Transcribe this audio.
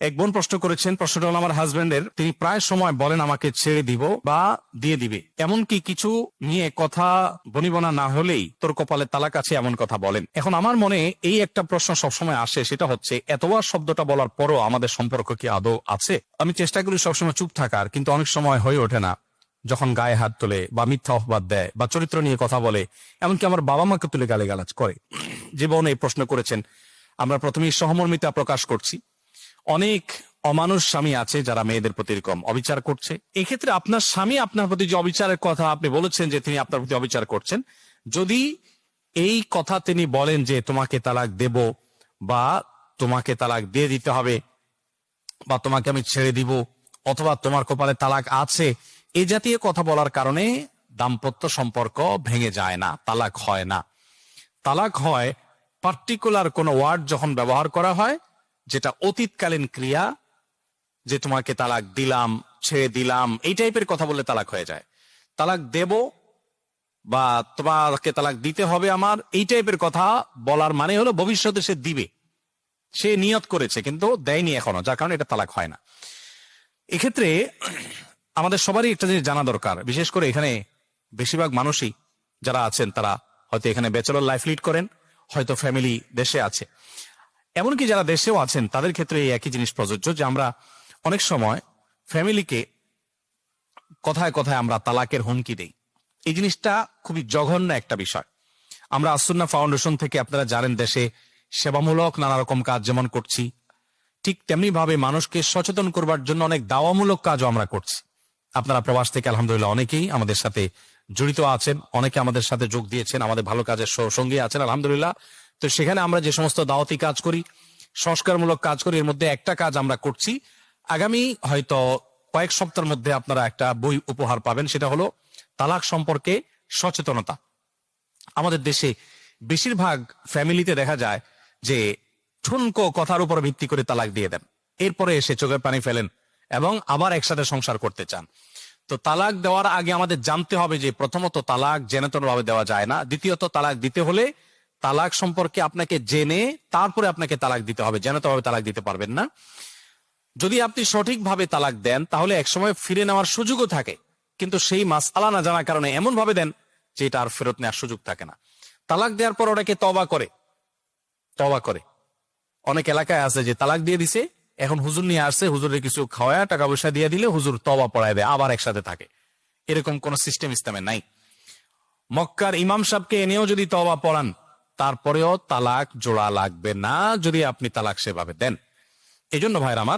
এক বোন প্রশ্ন করেছেন, প্রশ্নটা হলো আমার হাজবেন্ডের। তিনি প্রায় সময় বলেন আমাকে ছেড়ে দিব বা দিয়ে দিবে, এমনকি কিছু নিয়ে কথা বনিবনা না হলেই তোর কপালে তালাক আছে এমন কথা বলেন। এখন আমার মনে এই একটা প্রশ্ন সবসময় আসে, সেটা হচ্ছে এতবার শব্দটা বলার পরও আমাদের সম্পর্ক কি আদৌ আছে? আমি চেষ্টা করি সবসময় চুপ থাকার, কিন্তু অনেক সময় হয়ে ওঠে না। যখন গায়ে হাত তোলে বা মিথ্যা অপবাদ দেয় বা চরিত্র নিয়ে কথা বলে, এমনকি আমার বাবা মাকে তুলে গালিগালাজ করে। যে বোন এই প্রশ্ন করেছেন, আমরা প্রথমেই সহমর্মিতা প্রকাশ করছি। অনেক অমানুষ স্বামী আছে যারা মেয়েদের প্রতি এরকম অবিচার করছে। এক্ষেত্রে আপনার স্বামী আপনার প্রতি যে অবিচারের কথা আপনি বলেছেন যে তিনি আপনার প্রতি অবিচার করছেন, যদি এই কথা তিনি বলেন যে তোমাকে তালাক দেব বা তোমাকে তালাক দিয়ে দিতে হবে বা তোমাকে আমি ছেড়ে দিব অথবা তোমার কপালে তালাক আছে, এই জাতীয় কথা বলার কারণে দাম্পত্য সম্পর্ক ভেঙে যায় না, তালাক হয় না। তালাক হয় পার্টিকুলার কোনো ওয়ার্ড যখন ব্যবহার করা হয়, যেটা অতীতকালীন ক্রিয়া, যে তোমাকে তালাক দিলাম, ছেড়ে দিলাম, এই টাইপের কথা বললে তালাক হয়ে যায়। তালাক দেব বা তোমাকে তালাক দিতে হবে আমার, এই টাইপের কথা বলার মানে হলো ভবিষ্যতে সে দিবে, সে নিয়ত করেছে কিন্তু দেয়নি এখনো, যার কারণে এটা তালাক হয় না। এক্ষেত্রে আমাদের সবারই একটা জিনিস জানা দরকার, বিশেষ করে এখানে বেশিরভাগ মানুষই যারা আছেন তারা হয়তো এখানে ব্যাচেলর লাইফ লিড করেন, হয়তো ফ্যামিলি দেশে আছে, এমনকি যারা দেশেও আছেন তাদের ক্ষেত্রে এই একই জিনিস প্রযোজ্য যে আমরা অনেক সময় ফ্যামিলিকে কথায় কথায় আমরা তালাকের হুমকি দেই। এই জিনিসটা খুবই জঘন্য একটা বিষয়। আমরা আসুন্নাহ ফাউন্ডেশন থেকে আপনারা জানেন দেশে সেবামূলক নানা রকম কাজ যেমন করছি, ঠিক তেমনি ভাবে মানুষকে সচেতন করবার জন্য অনেক দাওয়ামূলক কাজও আমরা করছি। আপনারা প্রবাস থেকে আলহামদুলিল্লাহ অনেকেই আমাদের সাথে জড়িত আছেন, অনেকে আমাদের সাথে যোগ দিয়েছেন, আমাদের ভালো কাজের সঙ্গী আছেন আলহামদুলিল্লাহ। তো সেখানে আমরা যে সমস্ত দাওয়াতি কাজ করি, সংস্কারমূলক কাজ করি, এর মধ্যে একটা কাজ আমরা করছি। আগামী হয়তো কয়েক সপ্তাহের মধ্যে আপনারা একটা বই উপহার পাবেন, সেটা হলো তালাক সম্পর্কে সচেতনতা। আমাদের দেশে বেশিরভাগ ফ্যামিলিতে দেখা যায় যে ঠুনকো কথার উপর ভিত্তি করে তালাক দিয়ে দেন, এরপরে এসে চোখের পানি ফেলেন এবং আবার একসাথে সংসার করতে চান। তো তালাক দেওয়ার আগে আমাদের জানতে হবে যে প্রথমত তালাক জেনেতন ভাবে দেওয়া যায় না, দ্বিতীয়ত তালাক দিতে হলে তালাক সম্পর্কে আপনাকে জেনে তারপরে আপনাকে তালাক দিতে হবে, জেনেতন ভাবে তালাক দিতে পারবেন না। যদি আপনি সঠিকভাবে তালাক দেন তাহলে একসময় ফিরে নেওয়ার সুযোগও থাকে, কিন্তু সেই মাসআলা না জানার কারণে এমন ভাবে দেন যে এটা আর ফেরত নেওয়ার সুযোগ থাকে না। তালাক দেওয়ার পর ওটাকে তওবা করে অনেক এলাকায় আছে যে তালাক দিয়ে দিছে, এখন হুজুর নিয়ে আসছে, হুজুরের কিছু খাওয়া টাকা পয়সা দিয়ে দিলে হুজুর তওবা পড়ায় দেয়, আবার একসাথে থাকে। এরকম কোন সিস্টেম ইসলামে নাই। মক্কার ইমাম সাহেবকে এনেও যদি তওবা পড়ান তারপরেও তালাক জোড়া লাগবে না যদি আপনি তালাক সেভাবে দেন। এই জন্য ভাইরা আমার,